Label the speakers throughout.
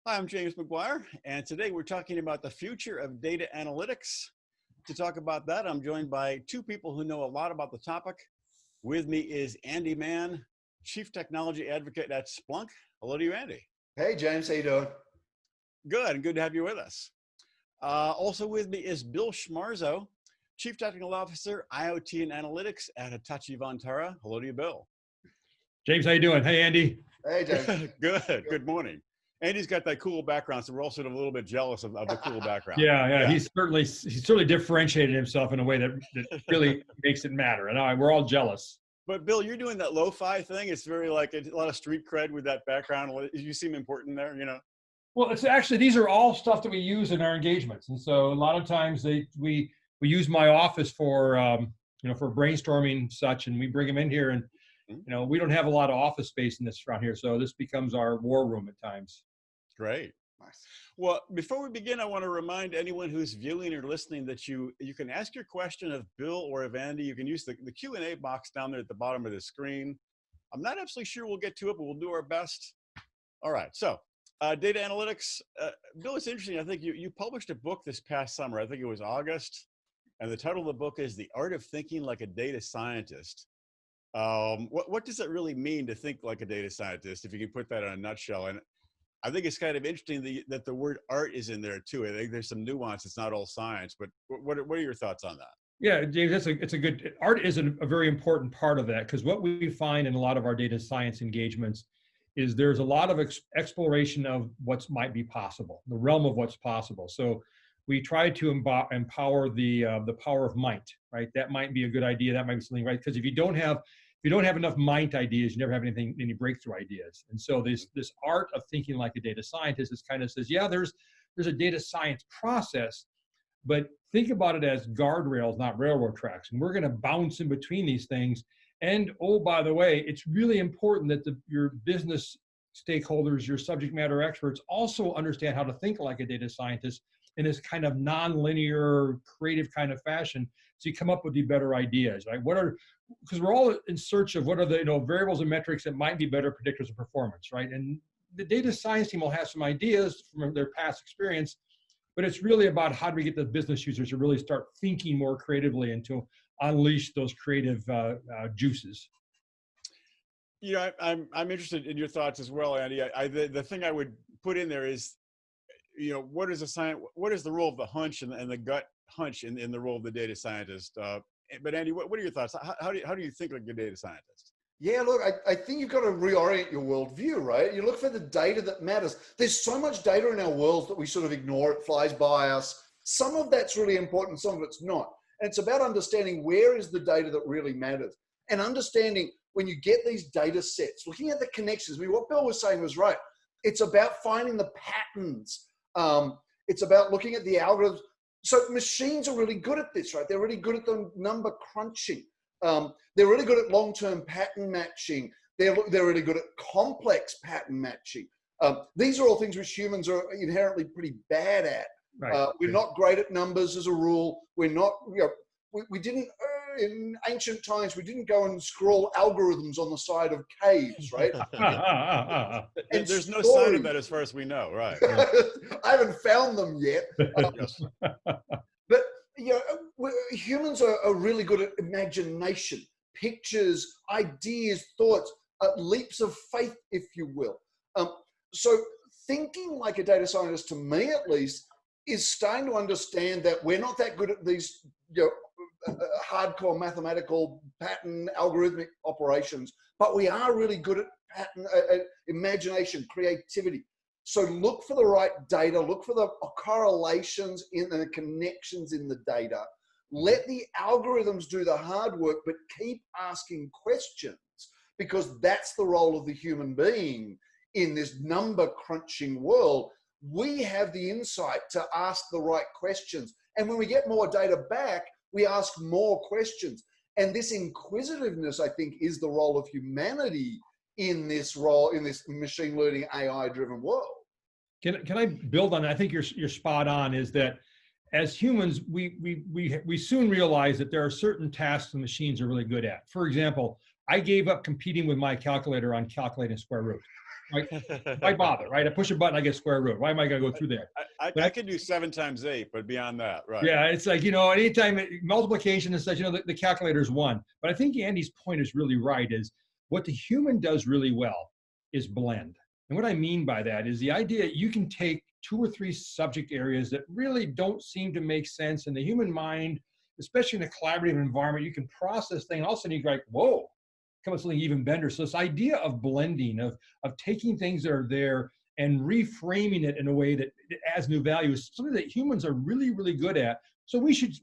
Speaker 1: Hi, I'm James McGuire, and today we're talking about the future of data analytics. To talk about that, I'm joined by two people who know a lot about the topic. With me is Andy Mann, Chief Technology Advocate at Splunk. Hello to you, Andy.
Speaker 2: Hey, James, how you doing?
Speaker 1: Good, and good to have you with us. Also with me is Bill Schmarzo, Chief Technical Officer, IoT and Analytics at Hitachi Vantara. Hello to you, Bill.
Speaker 3: James, how you doing? Hey, Andy.
Speaker 2: Hey, James.
Speaker 1: Good morning. Andy's got that cool background, so we're all sort of a little bit jealous of the cool background.
Speaker 3: Yeah. He's certainly differentiated himself in a way that really makes it matter, and we're all jealous.
Speaker 1: But Bill, you're doing that lo-fi thing. It's very like a lot of street cred with that background. You seem important there, you know.
Speaker 3: Well, it's actually, these are all stuff that we use in our engagements, and so a lot of times we use my office for for brainstorming and such, and we bring them in here, and we don't have a lot of office space in this around here, so this becomes our war room at times.
Speaker 1: Great.
Speaker 2: Nice.
Speaker 1: Well, before we begin, I want to remind anyone who's viewing or listening that you can ask your question of Bill or of Andy. You can use the Q&A box down there at the bottom of the screen. I'm not absolutely sure we'll get to it, but we'll do our best. All right. So data analytics. Bill, it's interesting. I think you published a book this past summer. I think it was August. And the title of the book is The Art of Thinking Like a Data Scientist. What does it really mean to think like a data scientist, if you can put that in a nutshell? And I think it's kind of interesting that the word art is in there too. I think there's some nuance. It's not all science, but what are your thoughts on that?
Speaker 3: Yeah, James, it's a good, art is a very important part of that, because what we find in a lot of our data science engagements is there's a lot of exploration of what might be possible, the realm of what's possible. So we try to empower the power of might, right? That might be a good idea. That might be something, right? Because if you don't have enough might ideas, you never have any breakthrough ideas. And so this art of thinking like a data scientist is kind of says, yeah, there's a data science process, but think about it as guardrails, not railroad tracks. And we're going to bounce in between these things. And oh, by the way, it's really important that your business stakeholders, your subject matter experts, also understand how to think like a data scientist in this kind of non-linear, creative kind of fashion, so you come up with the better ideas, right? Because we're all in search of what are the variables and metrics that might be better predictors of performance, right? And the data science team will have some ideas from their past experience, but it's really about how do we get the business users to really start thinking more creatively and to unleash those creative juices.
Speaker 1: I'm interested in your thoughts as well, Andy. The thing I would put in there is, what is the role of the hunch and the gut hunch in the role of the data scientist? But Andy, what are your thoughts? How do you think like a data scientist?
Speaker 2: Yeah, look, I think you've got to reorient your worldview, right? You look for the data that matters. There's so much data in our world that we sort of ignore. It flies by us. Some of that's really important, some of it's not. And it's about understanding where is the data that really matters, and understanding when you get these data sets, looking at the connections. I mean, what Bill was saying was right. It's about finding the patterns. It's about looking at the algorithms. So machines are really good at this, right? They're really good at the number crunching. They're really good at long-term pattern matching. They're really good at complex pattern matching. These are all things which humans are inherently pretty bad at.
Speaker 3: Right.
Speaker 2: We're not great at numbers as a rule. We're not, we didn't, in ancient times, we didn't go and scroll algorithms on the side of caves, right?
Speaker 1: There's no sign of that as far as we know, right?
Speaker 2: I haven't found them yet.
Speaker 1: Yes.
Speaker 2: But humans are really good at imagination, pictures, ideas, thoughts, leaps of faith, if you will. So thinking like a data scientist, to me at least, is starting to understand that we're not that good at these hardcore mathematical pattern algorithmic operations, but we are really good at pattern imagination, creativity. So look for the right data, look for the correlations in the connections in the data. Let the algorithms do the hard work, but keep asking questions, because that's the role of the human being in this number crunching world. We have the insight to ask the right questions. And when we get more data back, we ask more questions. And this inquisitiveness, I think, is the role of humanity in this role, in this machine learning, AI driven world.
Speaker 3: Can I build on that? I think you're spot on, is that as humans, we soon realize that there are certain tasks the machines are really good at. For example, I gave up competing with my calculator on calculating square root. right? Why bother, right? I push a button, I get square root. Why am I going to go through there?
Speaker 1: I could do 7 times 8, but beyond that, right?
Speaker 3: Yeah, it's like, anytime multiplication and such, the calculator's one. But I think Andy's point is really right, is what the human does really well is blend. And what I mean by that is the idea you can take 2 or 3 subject areas that really don't seem to make sense in the human mind, especially in a collaborative environment. You can process things, and all of a sudden you're like, whoa, come up with something even better. So this idea of blending, of taking things that are there and reframing it in a way that it adds new value is something that humans are really, really good at. So we should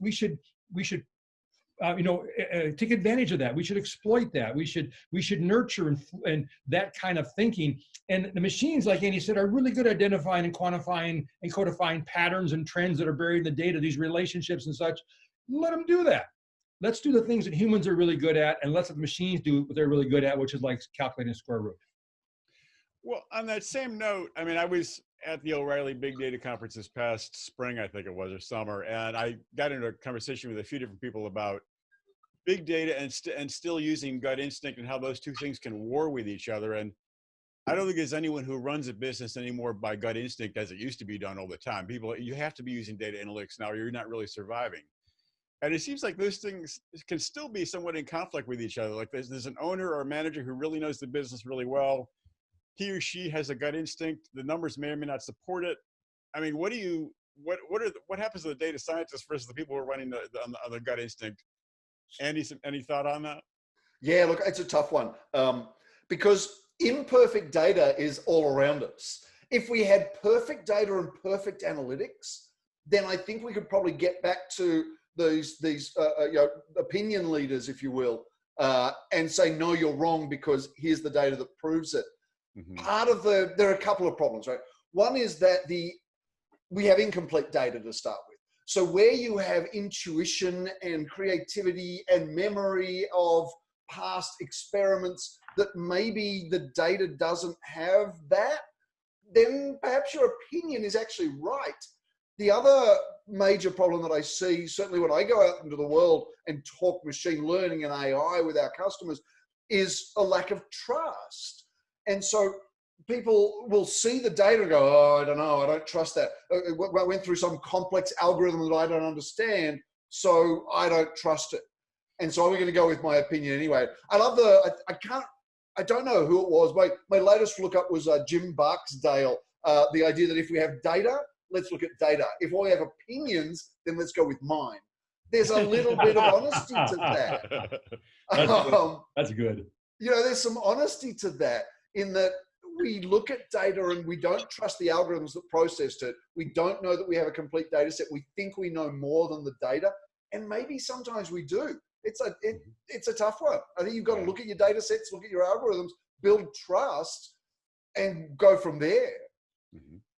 Speaker 3: take advantage of that. We should exploit that. We should nurture and that kind of thinking. And the machines, like Andy said, are really good at identifying and quantifying and codifying patterns and trends that are buried in the data, these relationships and such. Let them do that. Let's do the things that humans are really good at, and let's let the machines do what they're really good at, which is like calculating square root.
Speaker 1: Well, on that same note, I mean, I was at the O'Reilly Big Data Conference this past spring, I think it was, or summer, and I got into a conversation with a few different people about big data and still using gut instinct and how those two things can war with each other. And I don't think there's anyone who runs a business anymore by gut instinct as it used to be done all the time. You have to be using data analytics now, or you're not really surviving. And it seems like those things can still be somewhat in conflict with each other. Like there's an owner or a manager who really knows the business really well. He or she has a gut instinct. The numbers may or may not support it. I mean, what happens to the data scientists versus the people who are running the gut instinct? Andy, any thought on that?
Speaker 2: Yeah, look, it's a tough one because imperfect data is all around us. If we had perfect data and perfect analytics, then I think we could probably get back to these opinion leaders, if you will, and say, no, you're wrong because here's the data that proves it. Mm-hmm. There are a couple of problems, right? One is that we have incomplete data to start with. So where you have intuition and creativity and memory of past experiments that maybe the data doesn't have that, then perhaps your opinion is actually right. The other major problem that I see, certainly when I go out into the world and talk machine learning and AI with our customers, is a lack of trust. And so people will see the data and go, oh, I don't know, I don't trust that. I went through some complex algorithm that I don't understand, so I don't trust it. And so I'm going to go with my opinion anyway. I love I don't know who it was. My latest lookup was Jim Barksdale. The idea that if we have data, let's look at data. If we have opinions, then let's go with mine. There's a little bit of honesty to that.
Speaker 3: That's good.
Speaker 2: There's some honesty to that in that we look at data and we don't trust the algorithms that processed it. We don't know that we have a complete data set. We think we know more than the data. And maybe sometimes we do. It's a tough one. I think you've got to look at your data sets, look at your algorithms, build trust, and go from there.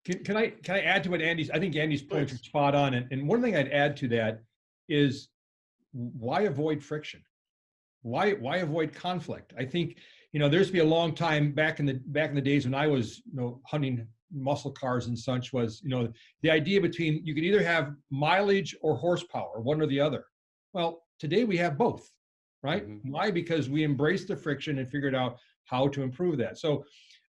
Speaker 3: Can I add to what I think Andy's points are spot on. And one thing I'd add to that is why avoid friction? Why avoid conflict? I think, there used to be a long time back in the days when I was, hunting muscle cars and such was, the idea between you could either have mileage or horsepower, one or the other. Well, today we have both, right? Mm-hmm. Why? Because we embraced the friction and figured out how to improve that. So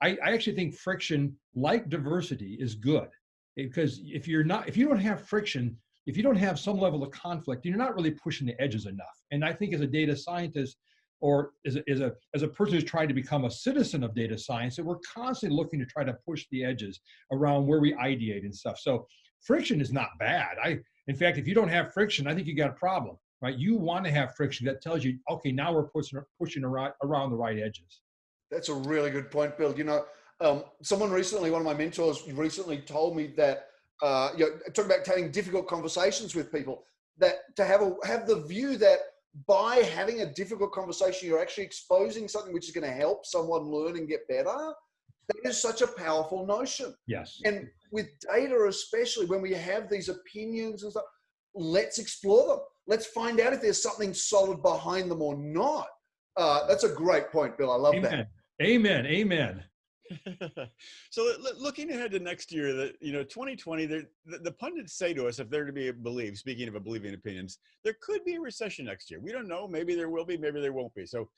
Speaker 3: I actually think friction, like diversity, is good, because if you don't have friction, if you don't have some level of conflict, you're not really pushing the edges enough. And I think as a data scientist, or as a person who's trying to become a citizen of data science, that we're constantly looking to try to push the edges around where we ideate and stuff. So friction is not bad. In fact, if you don't have friction, I think you got a problem, right? You want to have friction that tells you, okay, now we're pushing around the right edges.
Speaker 2: That's a really good point, Bill. Someone recently, one of my mentors recently told me that, talking about having difficult conversations with people, that to have the view that by having a difficult conversation, you're actually exposing something which is going to help someone learn and get better. That is such a powerful notion.
Speaker 3: Yes.
Speaker 2: And with data, especially when we have these opinions and stuff, let's explore them. Let's find out if there's something solid behind them or not. That's a great point, Bill. I love that.
Speaker 3: Amen.
Speaker 1: So looking ahead to next year, 2020, the pundits say to us, if they're to be believed, speaking of believing opinions, there could be a recession next year. We don't know. Maybe there will be, maybe there won't be. So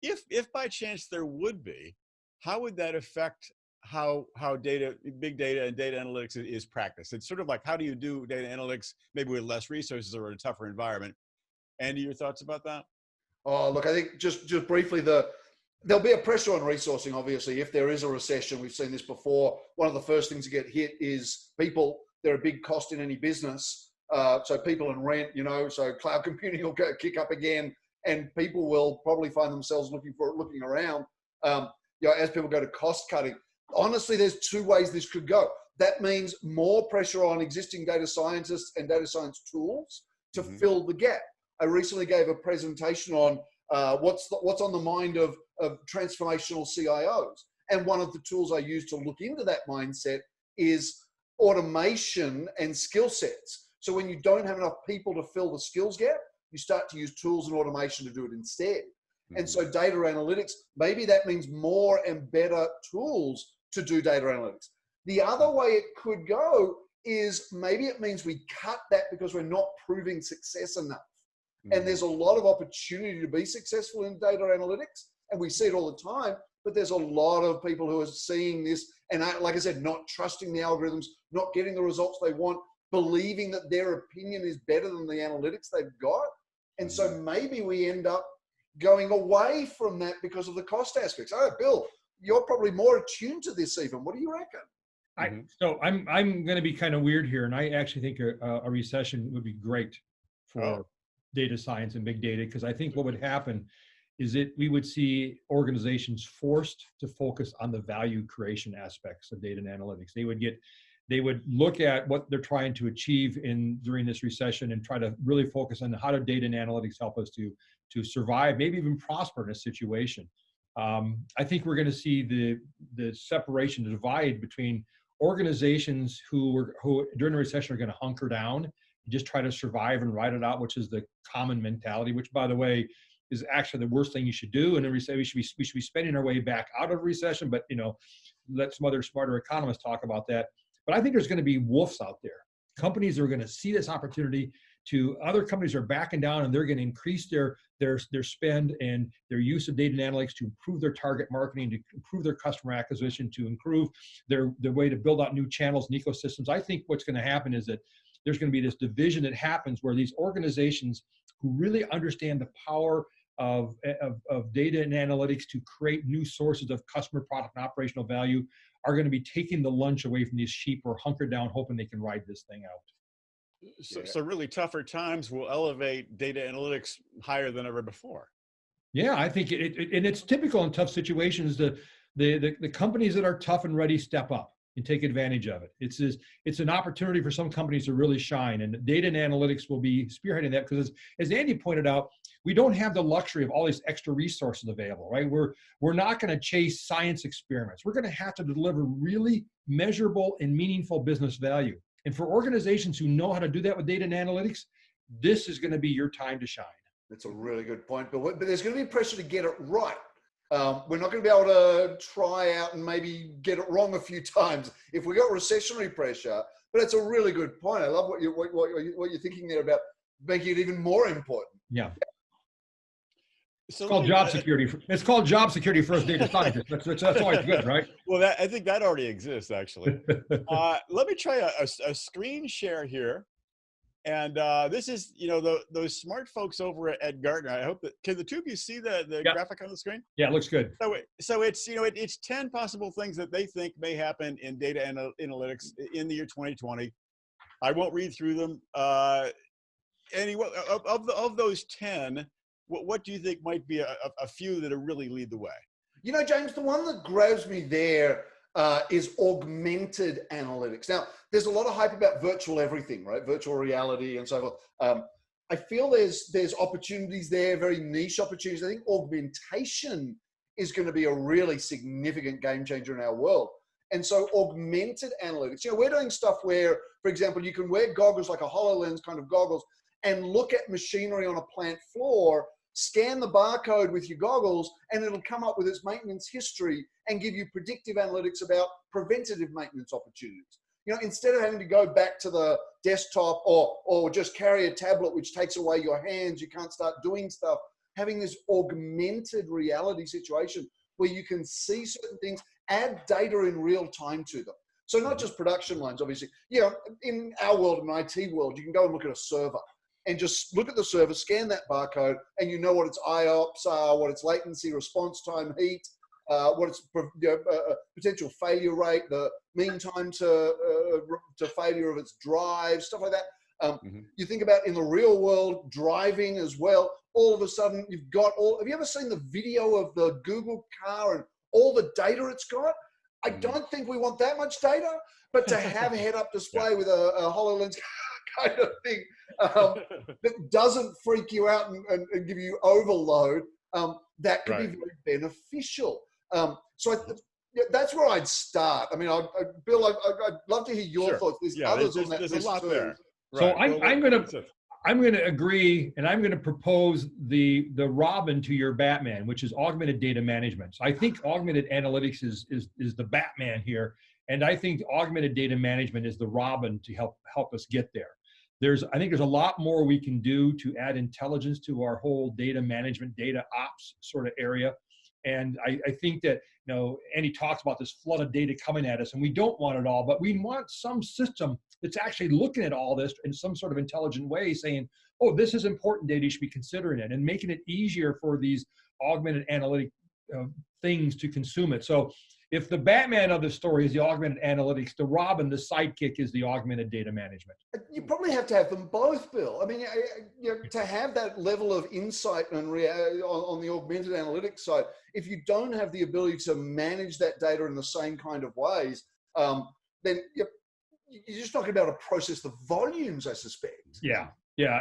Speaker 1: if by chance there would be, how would that affect how big data and data analytics is practiced. It's sort of like, how do you do data analytics maybe with less resources or in a tougher environment? Andy, your thoughts about that?
Speaker 2: Oh, look, I think just briefly, there'll be a pressure on resourcing, obviously, if there is a recession. We've seen this before. One of the first things to get hit is people. They're a big cost in any business. So people and rent, so cloud computing will kick up again, and people will probably find themselves looking around, as people go to cost cutting. Honestly, there's two ways this could go. That means more pressure on existing data scientists and data science tools to fill the gap. I recently gave a presentation on what's on the mind of transformational CIOs. And one of the tools I use to look into that mindset is automation and skill sets. So when you don't have enough people to fill the skills gap, you start to use tools and automation to do it instead. And so data analytics, maybe that means more and better tools to do data analytics. The other way it could go is maybe it means we cut that because we're not proving success enough. And there's a lot of opportunity to be successful in data analytics, and we see it all the time, but there's a lot of people who are seeing this and, like I said, not trusting the algorithms, not getting the results they want, believing that their opinion is better than the analytics they've got. And so maybe we end up going away from that because of the cost aspects. Oh, Bill, you're probably more attuned to this even. What do you reckon?
Speaker 3: So I'm going to be kind of weird here, and I actually think a recession would be great for data science and big data, because I think what would happen is that we would see organizations forced to focus on the value creation aspects of data and analytics. They would look at what they're trying to achieve during this recession and try to really focus on how do data and analytics help us to survive, maybe even prosper in a situation. I think we're going to see the separation, the divide between organizations who during the recession are going to hunker down, just try to survive and ride it out, which is the common mentality, which, by the way, is actually the worst thing you should do. And then we say we should be spending our way back out of recession, but let some other smarter economists talk about that. But I think there's going to be wolves out there. Companies are going to see this opportunity. Other companies are backing down, and they're going to increase their spend and their use of data and analytics to improve their target marketing, to improve their customer acquisition, to improve their way to build out new channels and ecosystems. I think what's going to happen is that there's going to be this division that happens where these organizations who really understand the power of data and analytics to create new sources of customer, product, and operational value are going to be taking the lunch away from these sheep who are hunkered down hoping they can ride this thing out.
Speaker 1: So really tougher times will elevate data analytics higher than ever before.
Speaker 3: Yeah, I think and it's typical in tough situations. The companies that are tough and ready step up and take advantage of it. It's an opportunity for some companies to really shine, and data and analytics will be spearheading that, because as Andy pointed out, we don't have the luxury of all these extra resources available, right? We're not going to chase science experiments. We're going to have to deliver really measurable and meaningful business value. And for organizations who know how to do that with data and analytics, this is going to be your time to shine.
Speaker 2: That's a really good point, but there's going to be pressure to get it right. We're not going to be able to try out and maybe get it wrong a few times if we got recessionary pressure. But it's a really good point. I love what you're thinking there about making it even more important.
Speaker 3: Yeah.
Speaker 1: So
Speaker 3: it's called job security. It's called job security for us data scientists. That's always good, right?
Speaker 1: Well, I think that already exists, actually. Let me try a screen share here. And this is, those smart folks over at Gartner. I hope that, can the two of you see the graphic on the screen?
Speaker 3: Yeah, it looks good.
Speaker 1: So it's, it's 10 possible things that they think may happen in data analytics in the year 2020. I won't read through them. Anyway, of those 10, what do you think might be a few that really lead the way?
Speaker 2: James, the one that grabs me there is augmented analytics. Now, there's a lot of hype about virtual everything, right? Virtual reality and so forth. I feel there's opportunities there, very niche opportunities. I think augmentation is going to be a really significant game changer in our world. And so augmented analytics, we're doing stuff where, for example, you can wear goggles like a HoloLens kind of goggles and look at machinery on a plant floor, scan the barcode with your goggles, and it'll come up with its maintenance history and give you predictive analytics about preventative maintenance opportunities. Instead of having to go back to the desktop or just carry a tablet, which takes away your hands, you can't start doing stuff, having this augmented reality situation where you can see certain things add data in real time to them. So not just production lines, obviously. You know, in our world, in IT world, you can go and look at a server and just look at the server, scan that barcode, and you know what its IOPS are, what its latency, response time, heat, what its potential failure rate, the mean time to failure of its drive, stuff like that. You think about in the real world, driving as well. All of a sudden, you've got all. Have you ever seen the video of the Google car and all the data it's got? I don't think we want that much data, but to have head-up display with a HoloLens kind of thing that doesn't freak you out and give you overload, that could be very beneficial. So that's where I'd start. I mean, Bill, I'd love to hear your thoughts. There's others on that list
Speaker 1: there's a lot
Speaker 2: too.
Speaker 1: there.
Speaker 3: So I'm going to agree, and I'm going to propose the Robin to your Batman, which is augmented data management. So I think augmented analytics is the Batman here, and I think augmented data management is the Robin to help us get there. I think there's a lot more we can do to add intelligence to our whole data management, data ops sort of area. And I think that, you know, Andy talks about this flood of data coming at us, and we don't want it all, but we want some system that's actually looking at all this in some sort of intelligent way, saying, oh, this is important data, you should be considering it, and making it easier for these augmented analytic things to consume it. So if the Batman of the story is the augmented analytics, the Robin, the sidekick, is the augmented data management.
Speaker 2: You probably have to have them both, Bill. I mean, you know, to have that level of insight and on the augmented analytics side, if you don't have the ability to manage that data in the same kind of ways, then you're just not going to be able to process the volumes, I suspect.
Speaker 3: Yeah,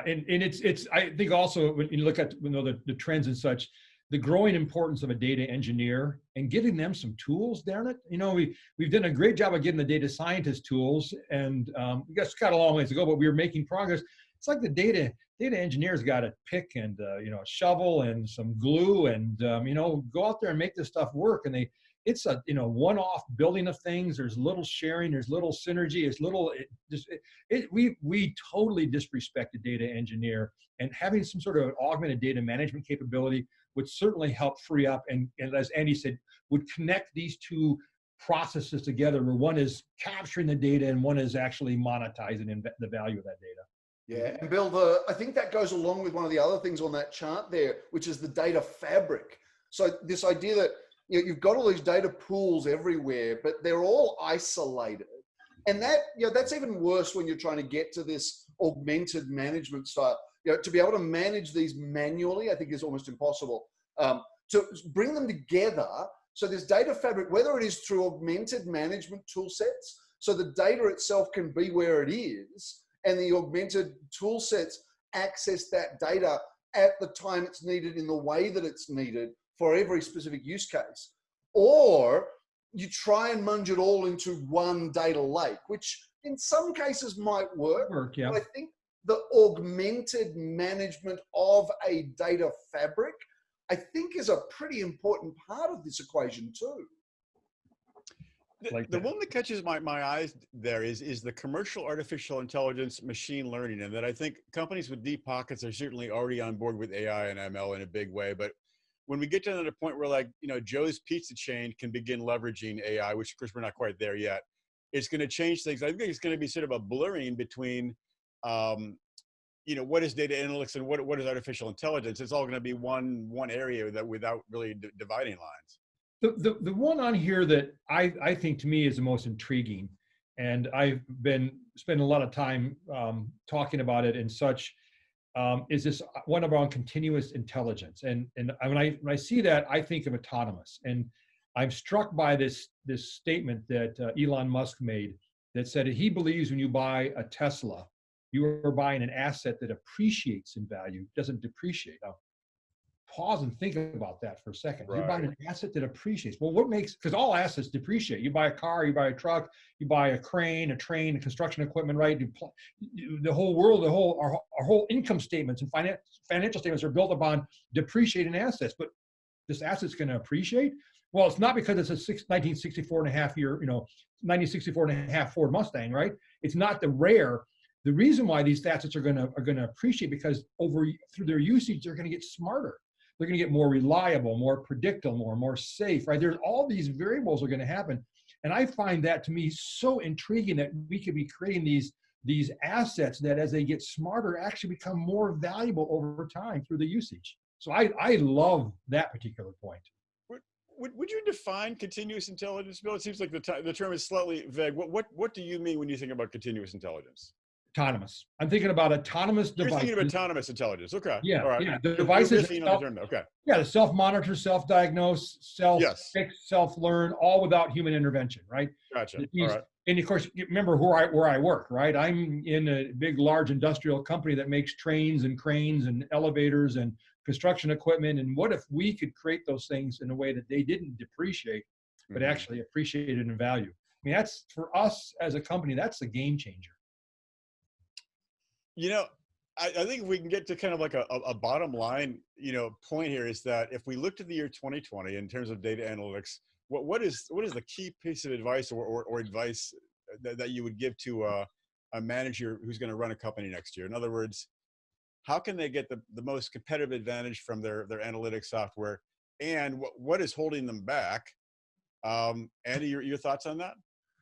Speaker 3: and it's I think also when you look at the trends and such, the growing importance of a data engineer and giving them some tools, darn it. You know, we've done a great job of getting the data scientist tools, and we got a long ways to go, but we were making progress. It's like the data engineers got a pick and a shovel and some glue and go out there and make this stuff work. And it's a one-off building of things. There's little sharing, there's little synergy, it's little. We totally disrespect the data engineer, and having some sort of augmented data management capability would certainly help free up, and as Andy said, would connect these two processes together, where one is capturing the data and one is actually monetizing the value of that data.
Speaker 2: Yeah, and Bill, I think that goes along with one of the other things on that chart there, which is the data fabric. So this idea that you've got all these data pools everywhere, but they're all isolated. And that's even worse when you're trying to get to this augmented management style. To be able to manage these manually, I think is almost impossible. To bring them together, so this data fabric, whether it is through augmented management tool sets, so the data itself can be where it is, and the augmented tool sets access that data at the time it's needed in the way that it's needed for every specific use case. Or you try and munge it all into one data lake, which in some cases might work.
Speaker 3: Yeah.
Speaker 2: But I think the augmented management of a data fabric, I think, is a pretty important part of this equation too.
Speaker 1: The one that catches my eyes there is the commercial artificial intelligence machine learning, and that I think companies with deep pockets are certainly already on board with AI and ML in a big way. But when we get to another point where, Joe's Pizza chain can begin leveraging AI, which of course we're not quite there yet, it's going to change things. I think it's going to be sort of a blurring between what is data analytics and what is artificial intelligence. It's all going to be one area that without really dividing lines.
Speaker 3: The one on here that I think to me is the most intriguing, and I've been spending a lot of time talking about it and such, is this one around continuous intelligence. And when I see that, I think of autonomous. And I'm struck by this statement that Elon Musk made that said he believes when you buy a Tesla, you are buying an asset that appreciates in value, doesn't depreciate. Now, pause and think about that for a second. Right. You're buying an asset that appreciates. Well, because all assets depreciate. You buy a car, you buy a truck, you buy a crane, a train, construction equipment, right? The whole world, our whole income statements and financial statements are built upon depreciating assets. But this asset's going to appreciate? Well, it's not because it's a 1964 and a half year, 1964 and a half Ford Mustang, right? It's not the rare. The reason why these assets are going to appreciate, because through their usage, they're going to get smarter. They're going to get more reliable, more predictable, more safe, right? There's all these variables are going to happen. And I find that to me so intriguing that we could be creating these assets that as they get smarter actually become more valuable over time through the usage. So I love that particular point.
Speaker 1: Would you define continuous intelligence, Bill? It seems like the term is slightly vague. What do you mean when you think about continuous intelligence?
Speaker 3: Autonomous. I'm thinking about autonomous
Speaker 1: You're
Speaker 3: devices.
Speaker 1: thinking of autonomous intelligence. Okay.
Speaker 3: Yeah.
Speaker 1: All right.
Speaker 3: Yeah. The
Speaker 1: You're
Speaker 3: devices.
Speaker 1: riffing on the term, though. Okay.
Speaker 3: Yeah. The self-monitor, self-diagnose,
Speaker 1: Yes.
Speaker 3: self-fix, self-learn, all without human intervention, right?
Speaker 1: Gotcha.
Speaker 3: All
Speaker 1: right.
Speaker 3: And of course, remember where I work, right? I'm in a big, large industrial company that makes trains and cranes and elevators and construction equipment. And what if we could create those things in a way that they didn't depreciate, but actually appreciated in value? I mean, that's for us as a company, that's a game changer.
Speaker 1: You know, I think if we can get to kind of like a bottom line, point here is that if we looked at the year 2020 in terms of data analytics, what is the key piece of advice or advice that you would give to a manager who's going to run a company next year? In other words, how can they get the most competitive advantage from their analytics software, and what is holding them back? Andy, your thoughts on that?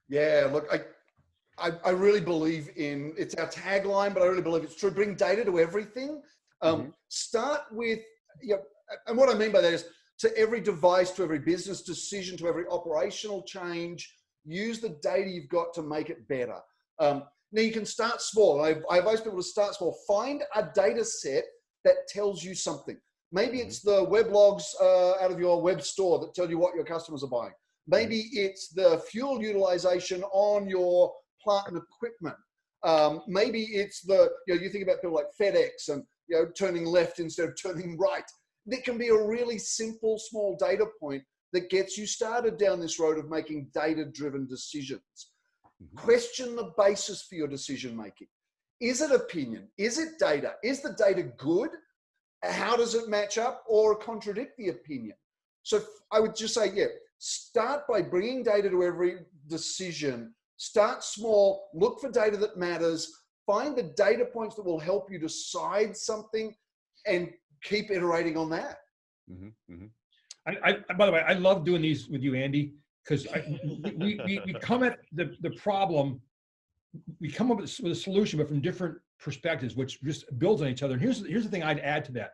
Speaker 2: Yeah, look, I really believe it's our tagline, but I really believe it's true. Bring data to everything. Start with, and what I mean by that is to every device, to every business decision, to every operational change, use the data you've got to make it better. Now you can start small. I advise people to start small. Find a data set that tells you something. Maybe it's the weblogs out of your web store that tell you what your customers are buying. Maybe it's the fuel utilization on your plant and equipment. Maybe it's you think about people like FedEx and turning left instead of turning right. That can be a really simple, small data point that gets you started down this road of making data-driven decisions. Question the basis for your decision making. Is it opinion? Is it data? Is the data good? How does it match up or contradict the opinion? So I would just say, start by bringing data to every decision. Start small, look for data that matters, find the data points that will help you decide something, and keep iterating on that.
Speaker 3: By the way, I love doing these with you, Andy, because we come at the problem, we come up with a solution, but from different perspectives, which just builds on each other. And here's the thing I'd add to that.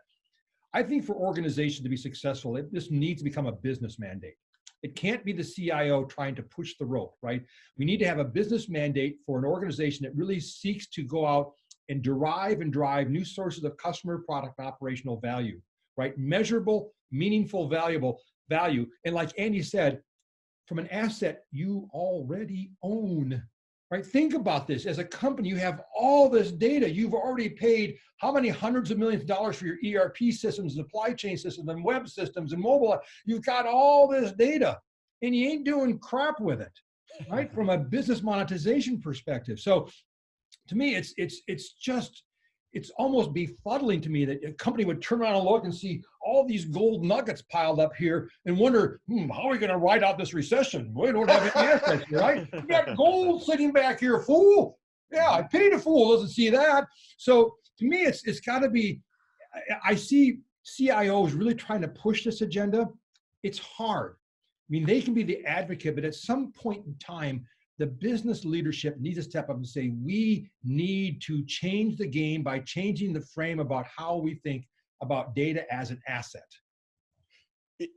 Speaker 3: I think for organizations to be successful, this needs to become a business mandate. It can't be the CIO trying to push the rope, right? We need to have a business mandate for an organization that really seeks to go out and derive and drive new sources of customer, product, and operational value, right? Measurable, meaningful, valuable value. And like Andy said, from an asset you already own, right? Think about this. As a company, you have all this data. You've already paid how many hundreds of millions of dollars for your ERP systems, supply chain systems, and web systems, and mobile. You've got all this data, and you ain't doing crap with it, right? From a business monetization perspective. So to me, it's almost befuddling to me that a company would turn around and look and see all these gold nuggets piled up here and wonder, how are we going to ride out this recession? We don't have any assets, right? You got gold sitting back here, fool. Yeah, I pitied a fool doesn't see that. So to me, it's got to be, I see CIOs really trying to push this agenda. It's hard. I mean, they can be the advocate, but at some point in time, the business leadership needs to step up and say, we need to change the game by changing the frame about how we think about data as an asset.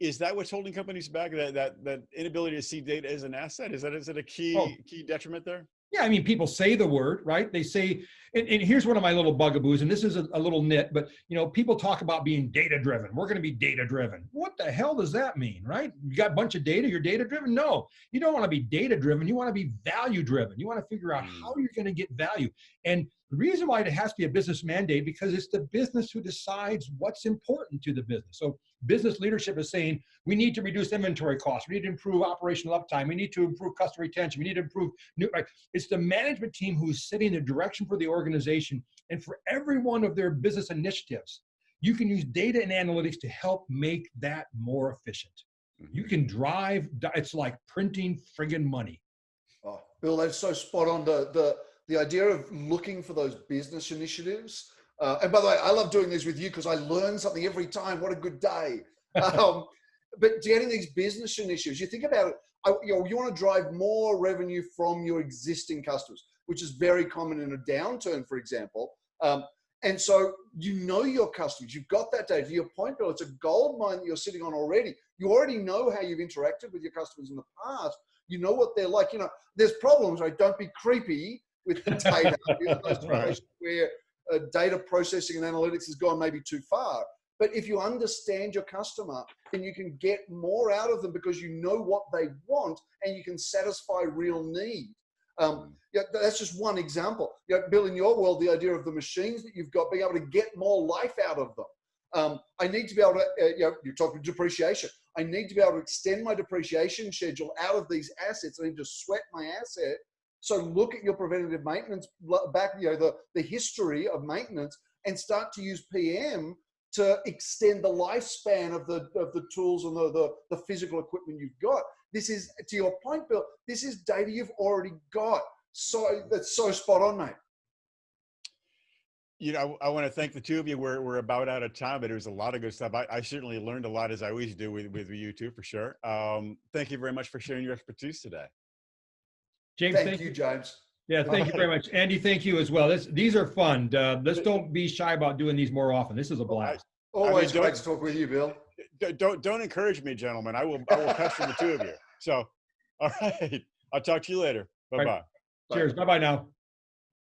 Speaker 1: Is that what's holding companies back? That inability to see data as an asset? Is it a key detriment there?
Speaker 3: Yeah, I mean, people say the word, right? They say, and here's one of my little bugaboos, and this is a little nit, but people talk about being data-driven. We're going to be data-driven. What the hell does that mean, right? You got a bunch of data, you're data-driven? No, you don't want to be data-driven. You want to be value-driven. You want to figure out how you're going to get value. And the reason why it has to be a business mandate, because it's the business who decides what's important to the business. So business leadership is saying, we need to reduce inventory costs. We need to improve operational uptime. We need to improve customer retention. We need to improve it's the management team who's setting the direction for the organization. And for every one of their business initiatives, you can use data and analytics to help make that more efficient. You can drive, it's like printing friggin' money.
Speaker 2: Oh, Bill, that's so spot on. The idea of looking for those business initiatives And by the way, I love doing this with you because I learn something every time. What a good day. But getting these business initiatives, you think about it, you want to drive more revenue from your existing customers, which is very common in a downturn, for example. And so you know your customers, you've got that data. To your point, Bill, it's a gold mine that you're sitting on already. You already know how you've interacted with your customers in the past. You know what they're like. There's problems, right? Don't be creepy with the data. Those situations where data processing and analytics has gone maybe too far. But if you understand your customer, then you can get more out of them because you know what they want and you can satisfy real need. That's just one example. Bill, in your world, the idea of the machines that you've got, being able to get more life out of them. I need to be able to, you're talking depreciation. I need to be able to extend my depreciation schedule out of these assets. I need to sweat my asset. So look at your preventative maintenance back, the history of maintenance, and start to use PM to extend the lifespan of the tools and the physical equipment you've got. This is, to your point, Bill, this is data you've already got. So that's so spot on, mate.
Speaker 1: I want to thank the two of you. We're about out of time, but it was a lot of good stuff. I certainly learned a lot, as I always do with you two, for sure. Thank you very much for sharing your expertise today.
Speaker 3: James,
Speaker 2: thank you, James.
Speaker 3: Yeah, thank you very much. Andy, thank you as well. These are fun. Let's don't be shy about doing these more often. This is a blast.
Speaker 2: Always great to talk with you, Bill.
Speaker 1: Don't encourage me, gentlemen. I will pester the two of you. So, all right. I'll talk to you later. Bye-bye.
Speaker 3: Right. Cheers. Bye-bye now.